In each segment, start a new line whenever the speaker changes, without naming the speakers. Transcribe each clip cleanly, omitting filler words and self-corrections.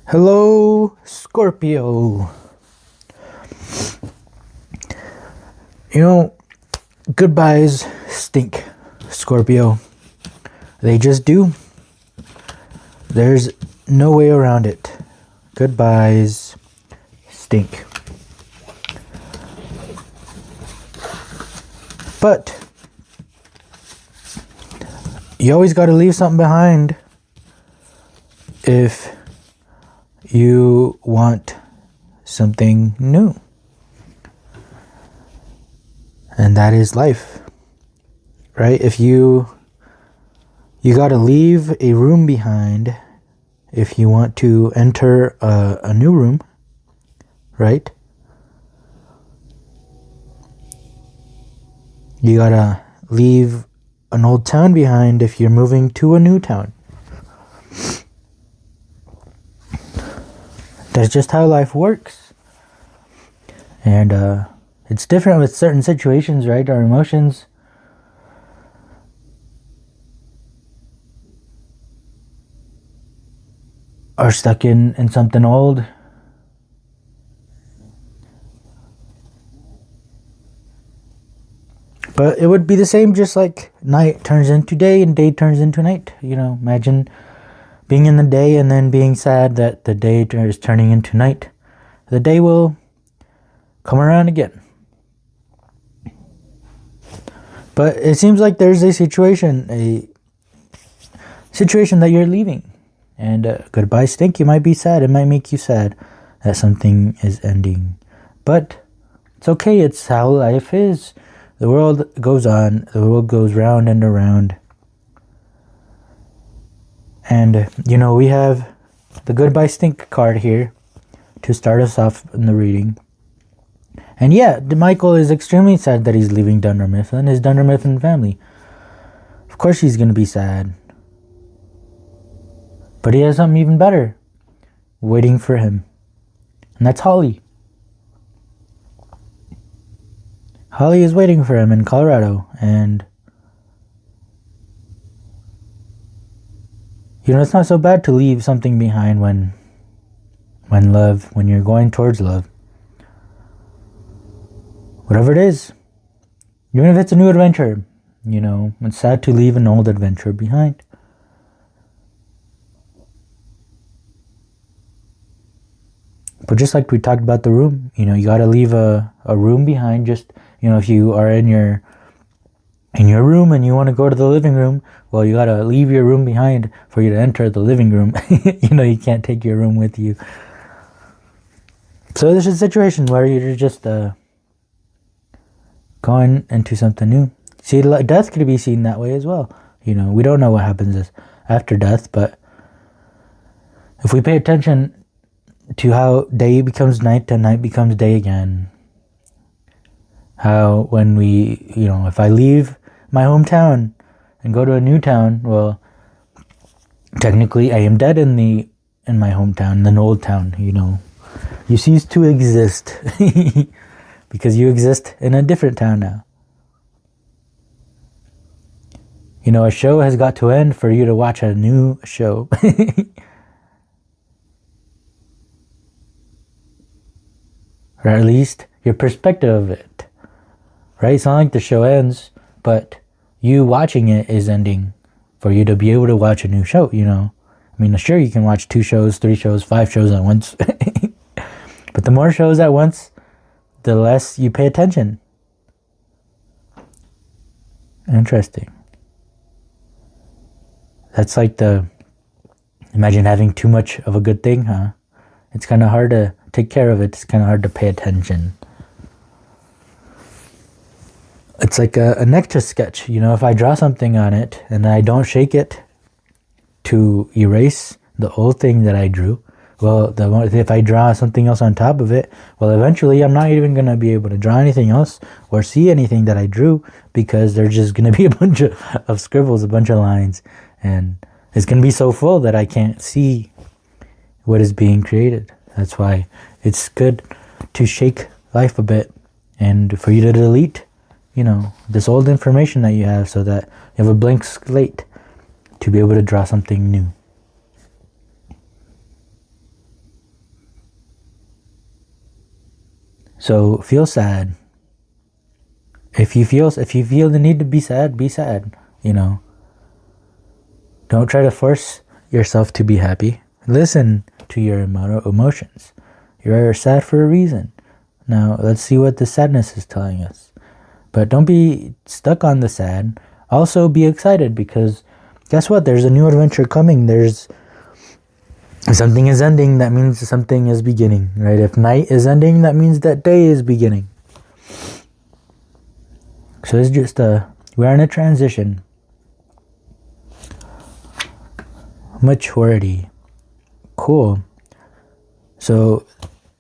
Hello, Scorpio. Goodbyes stink, Scorpio. They just do. There's no way around it. Goodbyes stink. But you always got to leave something behind if you want something new. And that is life, right? If you got to leave a room behind if you want to enter a new room, right? You got to leave an old town behind if you're moving to a new town. That's just how life works. And it's different with certain situations, right? Our emotions are stuck in something old. But it would be the same, just like night turns into day and day turns into night. Imagine being in the day and then being sad that the day is turning into night. The day will come around again. But it seems like there's a situation that you're leaving. And goodbye stink. You might be sad. It might make you sad that something is ending. But it's okay. It's how life is. The world goes on. The world goes round and around. And, we have the goodbye stink card here to start us off in the reading. And yeah, Michael is extremely sad that he's leaving Dunder Mifflin and his Dunder Mifflin family. Of course he's going to be sad. But he has something even better waiting for him. And that's Holly. Holly is waiting for him in Colorado. And it's not so bad to leave something behind when you're going towards love. Whatever it is. Even if it's a new adventure. It's sad to leave an old adventure behind. But just like we talked about the room, you gotta leave a room behind. Just, if you are in your room and you want to go to the living room, well, you gotta leave your room behind for you to enter the living room. You can't take your room with you. So there's a situation where you're just going into something new. See, death could be seen that way as well. We don't know what happens after death, but if we pay attention to how day becomes night and night becomes day again, how when if I leave my hometown and go to a new town, well, technically I am dead in my hometown, the old town. You cease to exist because you exist in a different town now. A show has got to end for you to watch a new show. Or at least your perspective of it. Right? It's not like the show ends, but you watching it is ending for you to be able to watch a new show, Sure, you can watch 2 shows, 3 shows, 5 shows at once. But the more shows at once, the less you pay attention. Interesting. That's like imagine having too much of a good thing, huh? It's kind of hard to take care of it. It's kind of hard to pay attention. It's like a nectar sketch. If I draw something on it and I don't shake it to erase the old thing that I drew, well, if I draw something else on top of it, well, eventually I'm not even going to be able to draw anything else or see anything that I drew, because there's just going to be a bunch of scribbles, a bunch of lines, and it's going to be so full that I can't see what is being created. That's why it's good to shake life a bit and for you to delete, this old information that you have, so that you have a blank slate to be able to draw something new. So feel sad. If you feel the need to be sad, be sad. Don't try to force yourself to be happy. Listen to your emotions. You're sad for a reason. Now let's see what the sadness is telling us. But don't be stuck on the sad. Also be excited, because guess what? There's a new adventure coming. There's something is ending. That means something is beginning, right? If night is ending, that means that day is beginning. So it's just we're in a transition. Maturity. Cool. So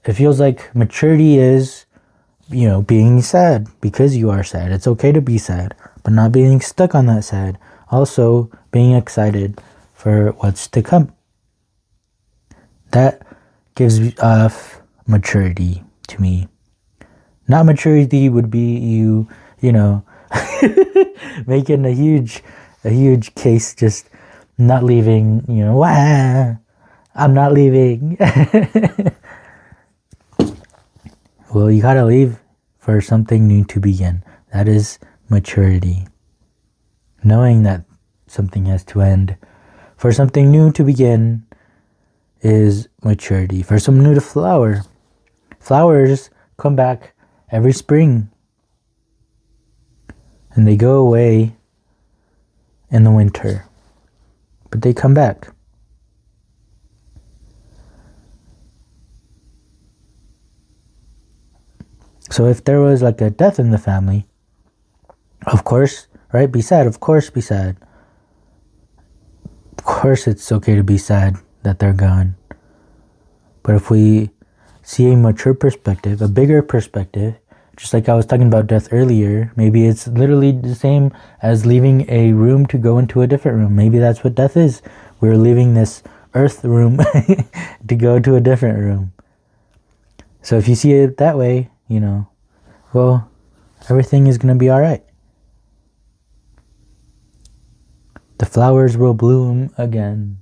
it feels like maturity is, being sad because you are sad. It's okay to be sad, but not being stuck on that sad. Also being excited for what's to come. That gives off maturity to me. Not maturity would be you, making a huge case, just not leaving, wah, I'm not leaving. Well, you gotta leave for something new to begin. That is maturity. Knowing that something has to end for something new to begin is maturity. For something new to flower. Flowers come back every spring. And they go away in the winter. But they come back. So if there was like a death in the family, of course, right? Be sad. Of course, be sad. Of course, it's okay to be sad that they're gone. But if we see a mature perspective, a bigger perspective, just like I was talking about death earlier, maybe it's literally the same as leaving a room to go into a different room. Maybe that's what death is. We're leaving this earth room to go to a different room. So if you see it that way, well, everything is going to be all right. The flowers will bloom again.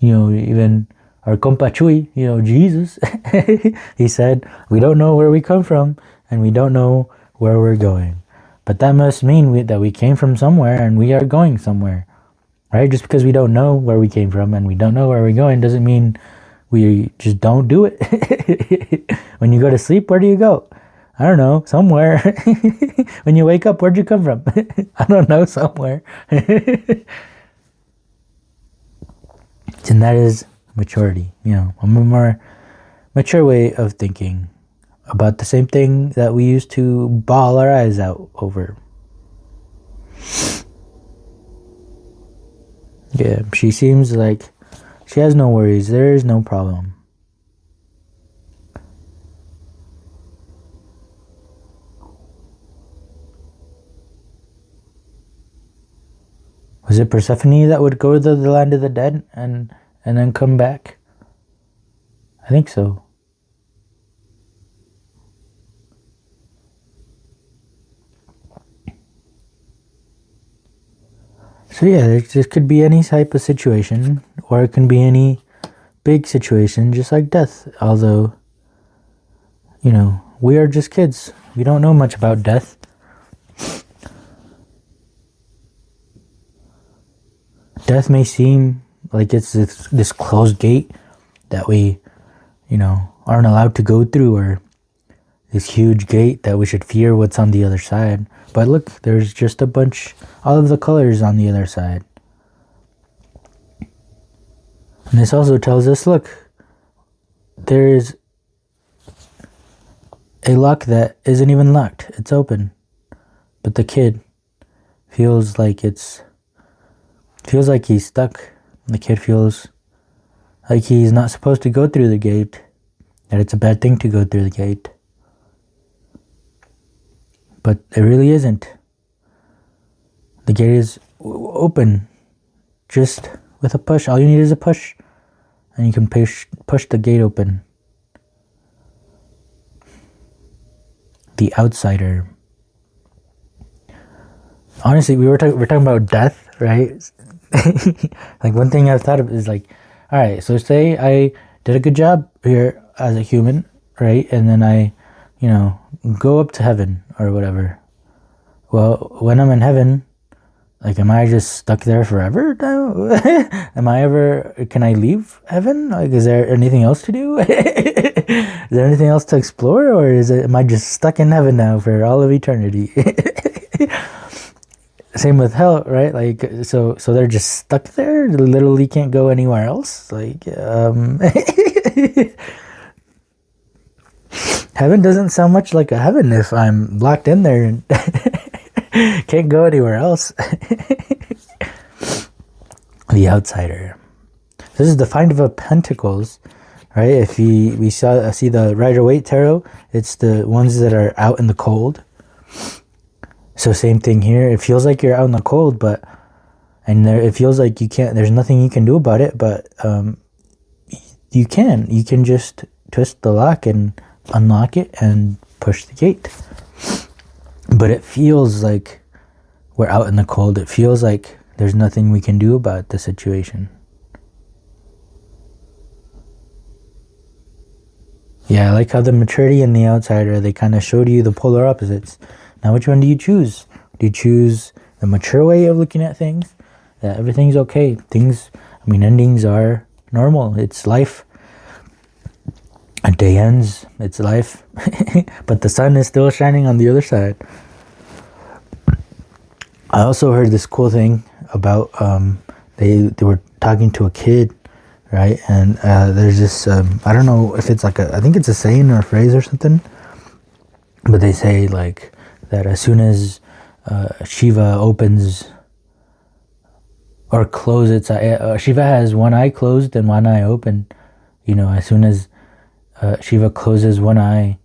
Even our compa Chuy, Jesus, he said, we don't know where we come from and we don't know where we're going. But that must mean that we came from somewhere and we are going somewhere, right? Just because we don't know where we came from and we don't know where we're going doesn't mean we just don't do it. When you go to sleep, where do you go? I don't know, somewhere. When you wake up, where'd you come from? I don't know, somewhere. And that is maturity, a more mature way of thinking about the same thing that we used to bawl our eyes out over. Yeah, she seems like she has no worries. There is no problem. Was it Persephone that would go to the land of the dead and then come back? I think so. So yeah, this could be any type of situation, or it can be any big situation, just like death. Although, we are just kids. We don't know much about death. Death may seem like it's this closed gate that we, aren't allowed to go through, or this huge gate that we should fear what's on the other side. But look, there's just all of the colors on the other side. And this also tells us, look, there's a lock that isn't even locked. It's open. But the kid feels like he's stuck. The kid feels like he's not supposed to go through the gate, that it's a bad thing to go through the gate. But it really isn't. The gate is open, just with a push. All you need is a push, and you can push the gate open. The outsider. Honestly, we're talking about death, right? Like, one thing I've thought of is like, all right, so say I did a good job here as a human, right? And then I, go up to heaven or whatever. Well, when I'm in heaven, like, am I just stuck there forever? Can I leave heaven? Like, is there anything else to do? Is there anything else to explore? Or am I just stuck in heaven now for all of eternity? Same with hell, right? Like, so they're just stuck there. They literally can't go anywhere else. Like, heaven doesn't sound much like a heaven if I'm locked in there and can't go anywhere else. The outsider. This is the Find of Pentacles, right? If we see the Rider-Waite Tarot, it's the ones that are out in the cold. So same thing here. It feels like you're out in the cold, it feels like you can't. There's nothing you can do about it, but you can just twist the lock and unlock it and push the gate. But it feels like we're out in the cold. It feels like there's nothing we can do about the situation. Yeah, I like how the maturity and the outsider, they kind of showed you the polar opposites. Now, which one do you choose? Do you choose the mature way of looking at things? That everything's okay. Endings are normal. It's life. A day ends. It's life. But the sun is still shining on the other side. I also heard this cool thing about they were talking to a kid, right? And there's this I don't know if it's like I think it's a saying or a phrase or something, but they say like that as soon as Shiva opens or closes its eye, Shiva has one eye closed and one eye open. As soon as Shiva closes one eye,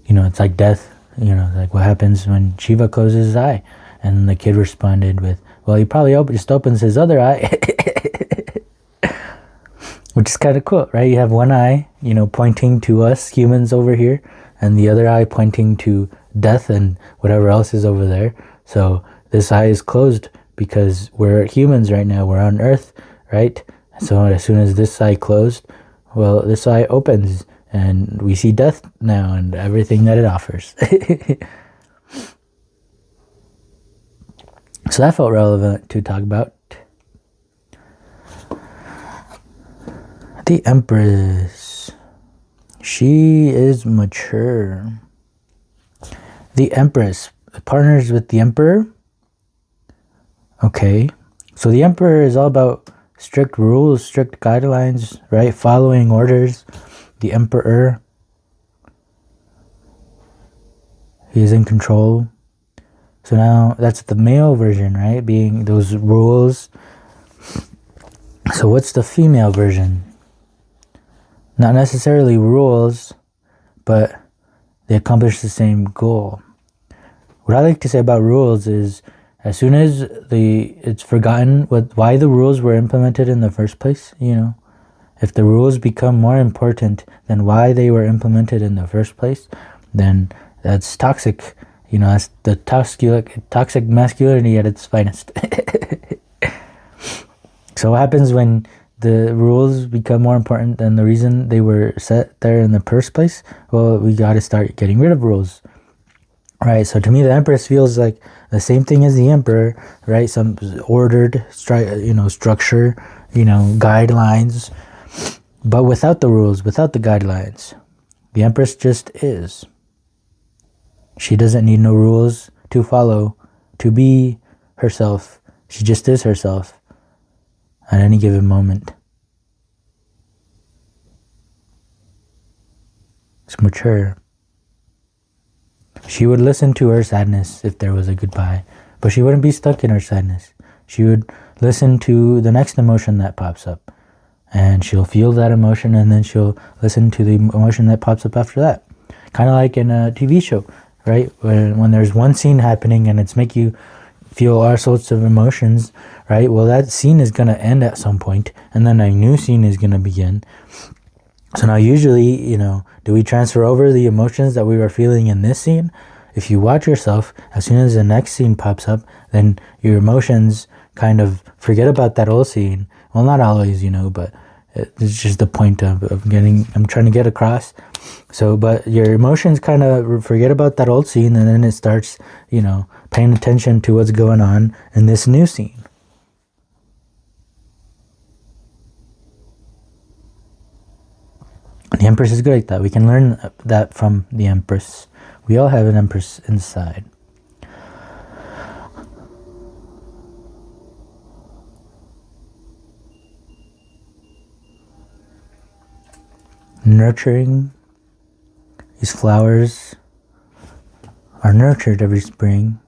it's like death. Like what happens when Shiva closes his eye. And the kid responded with, well, he probably just opens his other eye. Which is kind of cool, right? You have one eye, pointing to us humans over here, and the other eye pointing to death and whatever else is over there. So this eye is closed because we're humans right now. We're on Earth, right? So as soon as this eye closed, well, this eye opens and we see death now and everything that it offers. So that felt relevant to talk about. The Empress. She is mature. The Empress partners with the Emperor. Okay. So the Emperor is all about strict rules, strict guidelines, right? Following orders. The Emperor. He is in control. So now that's the male version, right? Being those rules. So what's the female version? Not necessarily rules, but they accomplish the same goal. What I like to say about rules is as soon as it's forgotten why the rules were implemented in the first place, if the rules become more important than why they were implemented in the first place, then that's toxic. That's the toxic masculinity at its finest. So what happens when the rules become more important than the reason they were set there in the first place? Well, we got to start getting rid of rules. Right, so to me, the Empress feels like the same thing as the Emperor, right? Some ordered, structure, guidelines, but without the rules, without the guidelines. The Empress just is. She doesn't need no rules to follow, to be herself. She just is herself at any given moment. It's mature. She would listen to her sadness if there was a goodbye, but she wouldn't be stuck in her sadness. She would listen to the next emotion that pops up, and she'll feel that emotion, and then she'll listen to the emotion that pops up after that. Kind of like in a TV show, right? When there's one scene happening and it's make you feel all sorts of emotions, right? Well, that scene is going to end at some point, and then a new scene is going to begin. So now usually, do we transfer over the emotions that we were feeling in this scene? If you watch yourself, as soon as the next scene pops up, then your emotions kind of forget about that old scene. Well, not always, but It's just the point of getting, I'm trying to get across. So, but your emotions kind of forget about that old scene, and then it starts, paying attention to what's going on in this new scene. The Empress is good like that. We can learn that from the Empress. We all have an Empress inside. Nurturing. These flowers are nurtured every spring.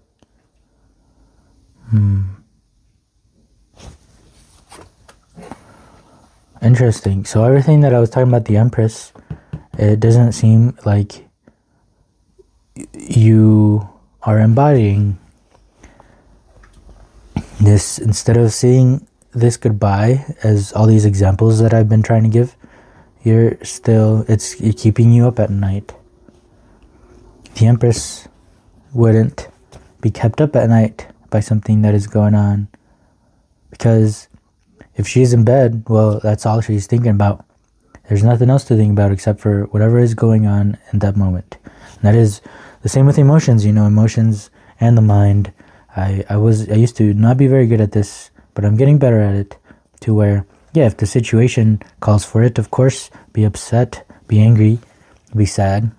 Interesting. So everything that I was talking about the Empress, it doesn't seem like you are embodying this. Instead of seeing this goodbye as all these examples that I've been trying to give, it's keeping you up at night. The Empress wouldn't be kept up at night by something that is going on, because if she's in bed, well, that's all she's thinking about. There's nothing else to think about except for whatever is going on in that moment. And that is the same with emotions, emotions and the mind. I used to not be very good at this, but I'm getting better at it, to where, yeah, if the situation calls for it, of course, be upset, be angry, be sad.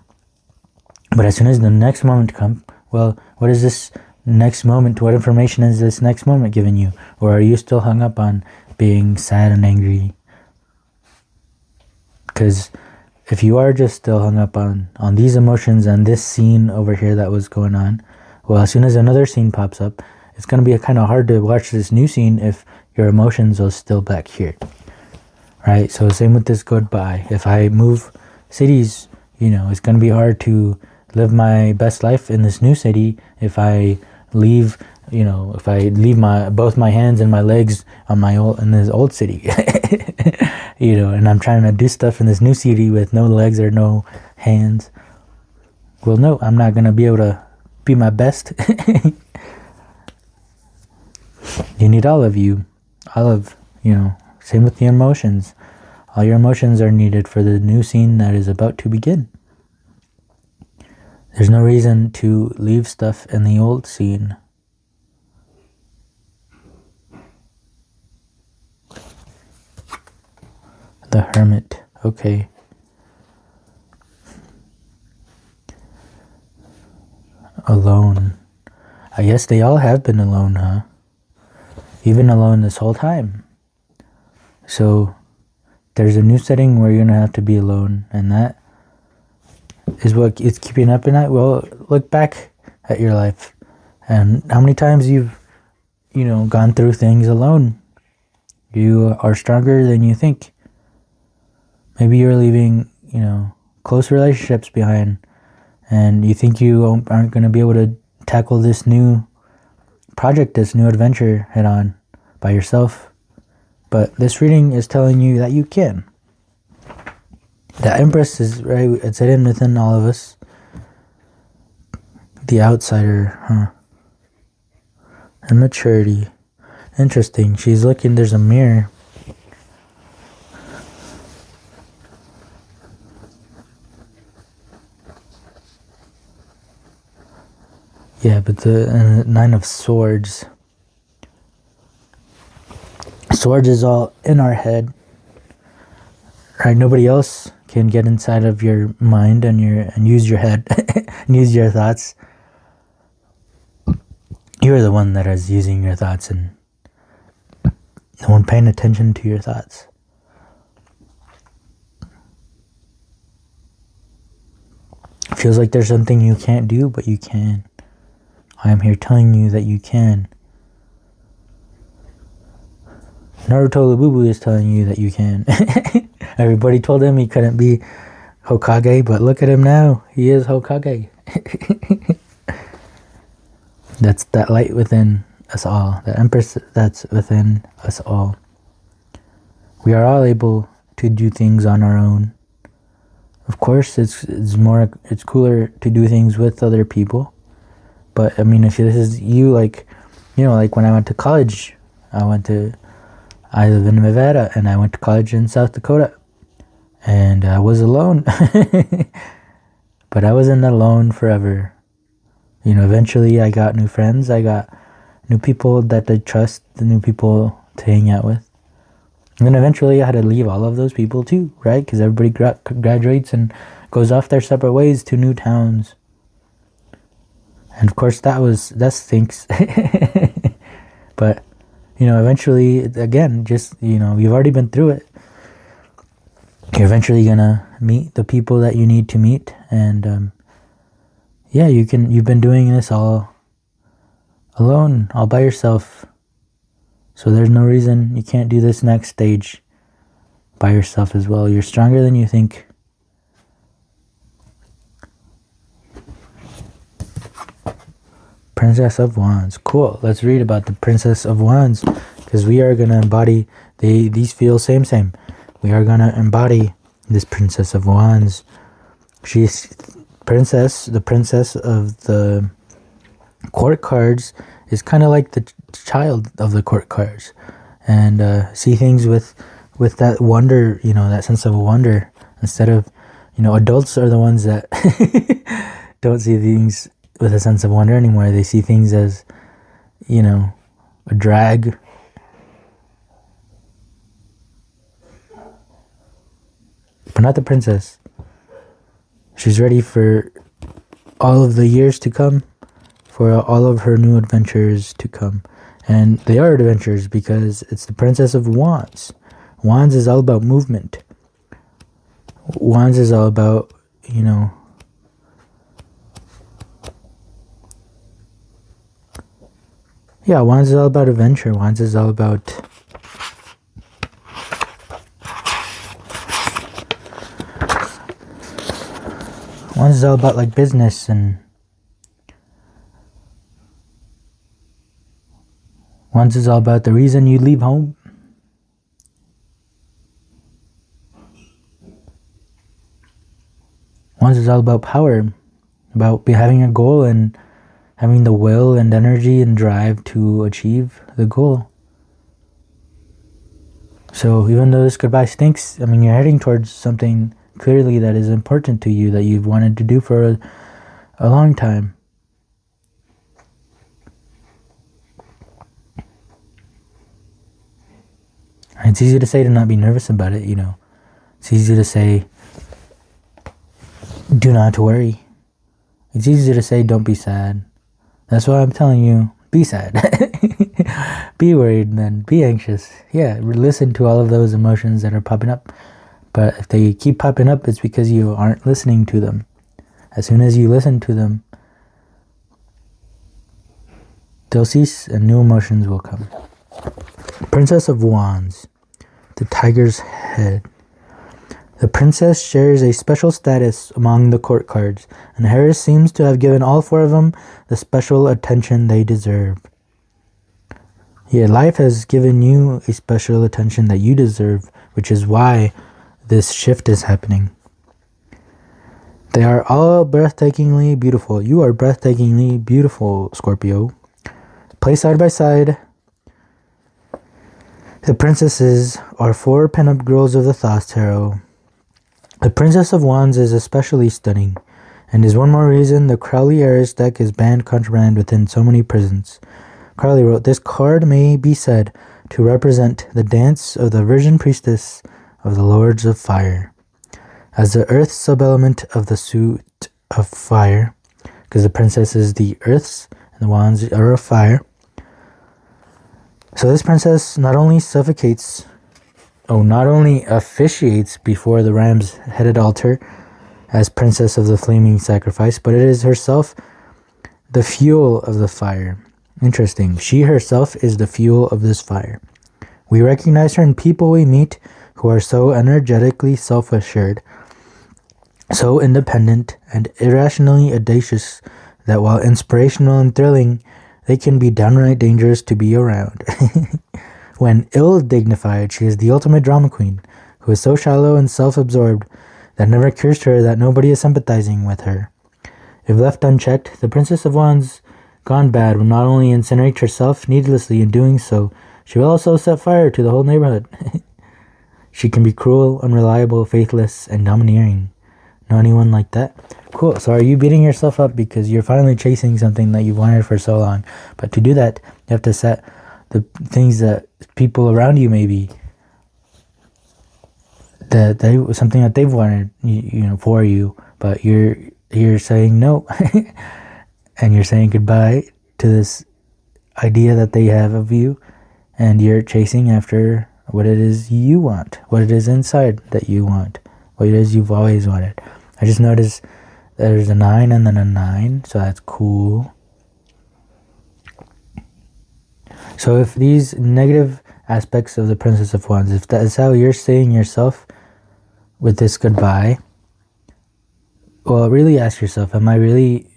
But as soon as the next moment comes, well, what is this next moment? What information is this next moment giving you? Or are you still hung up on being sad and angry? Because if you are just still hung up on these emotions and this scene over here that was going on, well, as soon as another scene pops up, it's going to be kind of hard to watch this new scene if your emotions are still back here, right? So same with this goodbye. If I move cities, it's going to be hard to live my best life in this new city if I leave both my hands and my legs in this old city. And I'm trying to do stuff in this new city with no legs or no hands. Well, no, I'm not going to be able to be my best. You need all of you. Same with the emotions. All your emotions are needed for the new scene that is about to begin. There's no reason to leave stuff in the old scene. The Hermit. Okay. Alone. I guess they all have been alone, huh? Even alone this whole time. So there's a new setting where you're going to have to be alone, and that is what is keeping up at night. Well, look back at your life and how many times you've gone through things alone. You are stronger than you think. Maybe you're leaving close relationships behind, and you think you aren't going to be able to tackle this new project, this new adventure head on by yourself. But this reading is telling you that you can. The Empress is right, it's hidden within all of us. The outsider, huh? And maturity. Interesting. She's looking, there's a mirror. Yeah, but the Nine of Swords. Swords is all in our head. Right? Nobody else can get inside of your mind and use your head and use your thoughts. You're the one that is using your thoughts and no one paying attention to your thoughts. It feels like there's something you can't do, but you can. I am here telling you that you can. Naruto Lububu is telling you that you can. Everybody told him he couldn't be Hokage, but look at him now. He is Hokage. That's that light within us all. The Empress that's within us all. We are all able to do things on our own. Of course, it's cooler to do things with other people. But I mean, if this is you, like when I went to college, I went to I live in Nevada, and I went to college in South Dakota. And I was alone. But I wasn't alone forever. You know, eventually I got new friends. I got new people that I trust, the new people to hang out with. And then eventually I had to leave all of those people too, right? Because everybody graduates and goes off their separate ways to new towns. And of course that stinks. But, you know, eventually, again, just, you know, you've already been through it. You're eventually gonna meet the people that you need to meet, and yeah, you've been doing this all alone, all by yourself. So there's no reason you can't do this next stage by yourself as well. You're stronger than you think. Princess of Wands. Cool. Let's read about the Princess of Wands, because we are gonna embody these feel same. We are gonna embody this Princess of Wands. She's the princess of the court cards is kind of like the child of the court cards, and see things with that wonder, you know, that sense of wonder, instead of, you know, adults are the ones that don't see things with a sense of wonder anymore. They see things as, you know, a drag. But not the princess. She's ready for all of the years to come, for all of her new adventures to come. And they are adventures because it's the Princess of Wands. Wands is all about movement. Wands is all about, you know, yeah, Wands is all about adventure. Wands is all about Wands is all about like business, and Wands is all about the reason you leave home. Wands is all about power, about having a goal and having the will and energy and drive to achieve the goal. So even though this goodbye stinks, I mean, you're heading towards something clearly that is important to you, that you've wanted to do for a long time. It's easy to say to not be nervous about it, you know. It's easy to say, do not worry. It's easy to say, don't be sad. That's why I'm telling you, be sad. Be worried, then. Be anxious. Yeah, listen to all of those emotions that are popping up. But if they keep popping up, it's because you aren't listening to them. As soon as you listen to them, they'll cease and new emotions will come. Princess of Wands, the tiger's head. The princess shares a special status among the court cards, and Harris seems to have given all four of them the special attention they deserve. Yeah, life has given you a special attention that you deserve, which is why this shift is happening. They are all breathtakingly beautiful. You are breathtakingly beautiful, Scorpio. Placed side by side, the princesses are four pinup girls of the Thoth Tarot. The Princess of Wands is especially stunning, and is one more reason the Crowley Eris deck is banned contraband within so many prisons. Crowley wrote, this card may be said to represent the dance of the Virgin Priestess of the Lords of Fire. As the earth sub-element of the suit of fire, because the princess is the earths, and the wands are of fire. So this princess not only officiates before the ram's-headed altar as princess of the flaming sacrifice, but it is herself the fuel of the fire. Interesting. She herself is the fuel of this fire. We recognize her in people we meet who are so energetically self-assured, so independent and irrationally audacious that while inspirational and thrilling, they can be downright dangerous to be around. When ill-dignified, she is the ultimate drama queen, who is so shallow and self-absorbed that never occurs to her that nobody is sympathizing with her. If left unchecked, the Princess of Wands gone bad will not only incinerate herself needlessly in doing so, She will also set fire to the whole neighborhood. She can be cruel, unreliable, faithless, and domineering. Know anyone like that? Cool. So are you beating yourself up because you're finally chasing something that you wanted for so long? But to do that, you have to set the things that people around you maybe that something that they've wanted, for you, but you're saying no, and you're saying goodbye to this idea that they have of you, and you're chasing after what it is you want, what it is inside that you want, what it is you've always wanted. I just noticed there's a 9 and then a 9, so that's cool. So if these negative aspects of the Princess of Wands, if that is how you're seeing yourself with this goodbye, well, really ask yourself, am I really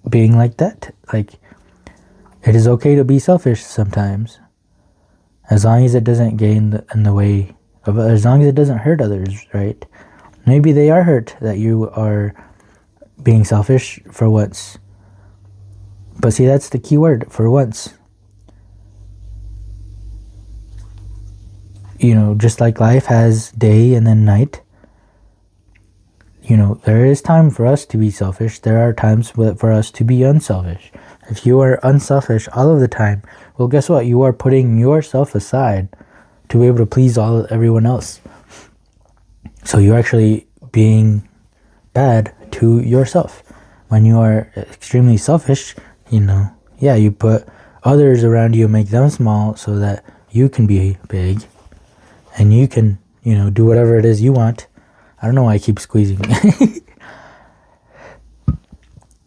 being like that? Like, it is okay to be selfish sometimes, as long as it doesn't get in the way of, as long as it doesn't hurt others, right? Maybe they are hurt that you are being selfish for once. But see, that's the key word, for once. Just like life has day and then night, there is time for us to be selfish. There are times for us to be unselfish. If you are unselfish all of the time, well, guess what? You are putting yourself aside to be able to please everyone else. So you're actually being bad to yourself. When you are extremely selfish, you put others around you, make them small so that you can be big and you can, do whatever it is you want. I don't know why I keep squeezing.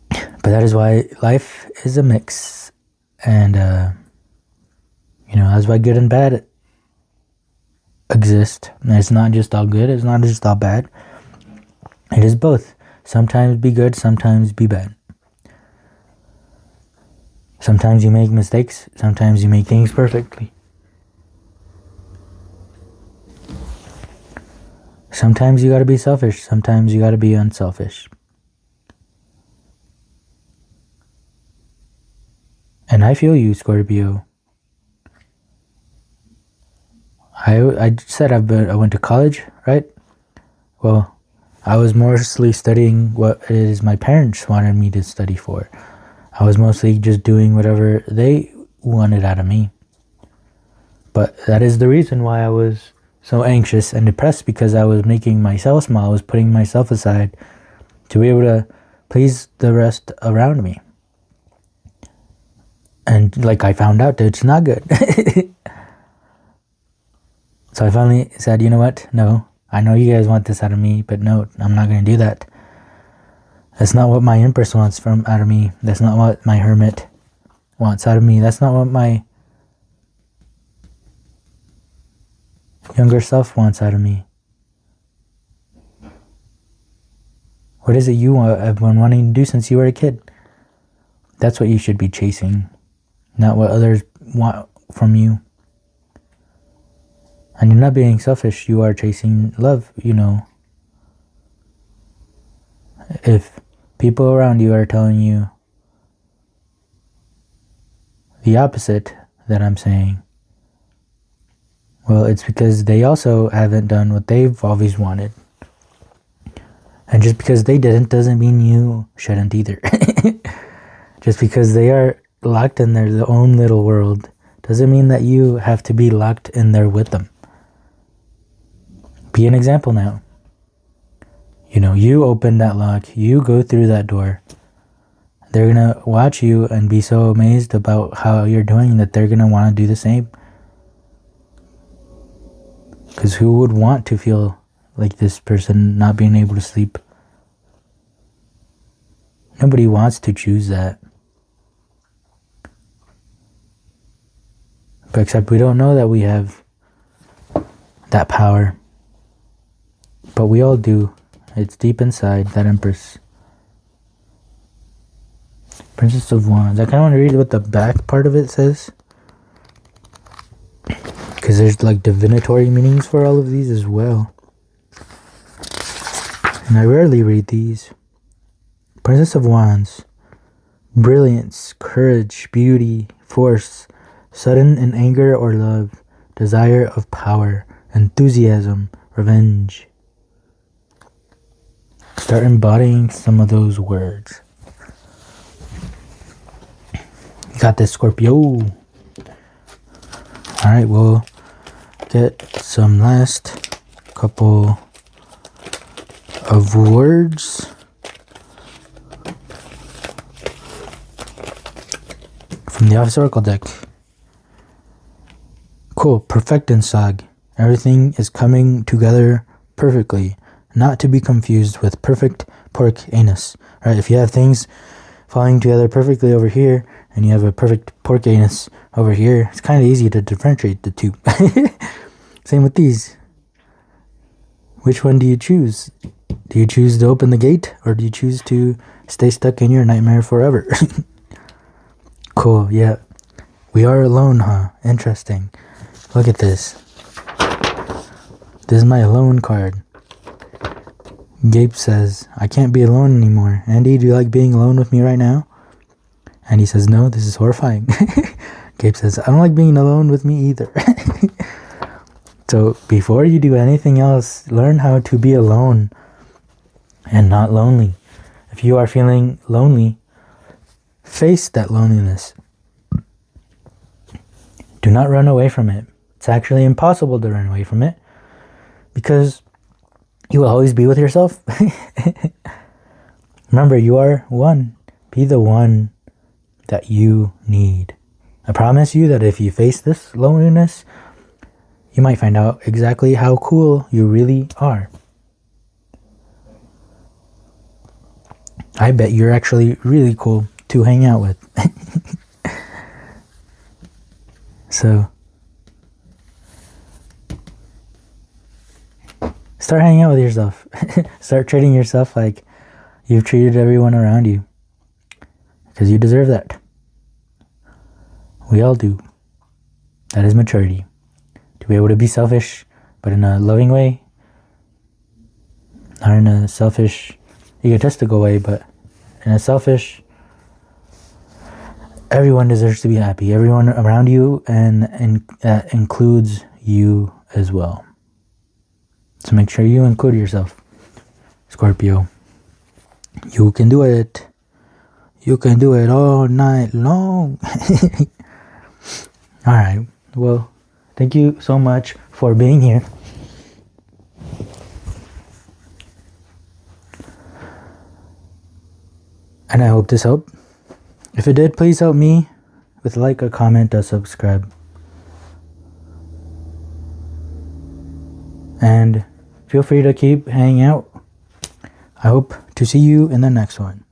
But that is why life is a mix. And, that's why good and bad exist. And it's not just all good. It's not just all bad. It is both. Sometimes be good. Sometimes be bad. Sometimes you make mistakes. Sometimes you make things perfectly. Sometimes you gotta be selfish. Sometimes you gotta be unselfish. And I feel you, Scorpio. I said I went to college, right? Well, I was mostly studying what it is my parents wanted me to study for. I was mostly just doing whatever they wanted out of me. But that is the reason why I was so anxious and depressed, because I was making myself small. I was putting myself aside to be able to please the rest around me. And I found out that it's not good. So I finally said, you know what? No, I know you guys want this out of me, but no, I'm not going to do that. That's not what my Empress wants out of me. That's not what my Hermit wants out of me. That's not what my younger self wants out of me. What is it you have been wanting to do since you were a kid? That's what you should be chasing, not what others want from you. And you're not being selfish. You are chasing love, If people around you are telling you the opposite that I'm saying, well, it's because they also haven't done what they've always wanted. And just because they didn't doesn't mean you shouldn't either. Just because they are locked in their own little world doesn't mean that you have to be locked in there with them. Be an example now. You open that lock, you go through that door. They're going to watch you and be so amazed about how you're doing that they're going to want to do the same. Because who would want to feel like this person not being able to sleep? Nobody wants to choose that. But except we don't know that we have that power. But we all do. It's deep inside, that Empress. Princess of Wands. I kind of want to read what the back part of it says. Because there's divinatory meanings for all of these as well. And I rarely read these. Princess of Wands. Brilliance, courage, beauty, force, sudden in anger or love, desire of power, enthusiasm, revenge. Start embodying some of those words. You got this, Scorpio. Alright, we'll get some last couple of words. From the Office Oracle deck. Cool. Perfektenslag. Everything is coming together perfectly. Not to be confused with perfect pork anus. Right? If you have things falling together perfectly over here, and you have a perfect pork anus over here, it's kind of easy to differentiate the two. Same with these. Which one do you choose? Do you choose to open the gate, or do you choose to stay stuck in your nightmare forever? Cool, yeah. We are alone, huh? Interesting. Look at this. This is my alone card. Gabe says, I can't be alone anymore. Andy, do you like being alone with me right now? Andy says, no, this is horrifying. Gabe says, I don't like being alone with me either. So before you do anything else, learn how to be alone and not lonely. If you are feeling lonely, face that loneliness. Do not run away from it. It's actually impossible to run away from it because you will always be with yourself. Remember, you are one. Be the one that you need. I promise you that if you face this loneliness, you might find out exactly how cool you really are. I bet you're actually really cool to hang out with. So start hanging out with yourself. Start treating yourself like you've treated everyone around you, because you deserve that. We all do. That is maturity. To be able to be selfish, but in a loving way, not in a selfish, egotistical way, but in a selfish, everyone deserves to be happy. Everyone around you, and that includes you as well. So make sure you include yourself, Scorpio. You can do it. You can do it all night long. Alright, well, thank you so much for being here. And I hope this helped. If it did, please help me with a like, a comment, a subscribe. And feel free to keep hanging out. I hope to see you in the next one.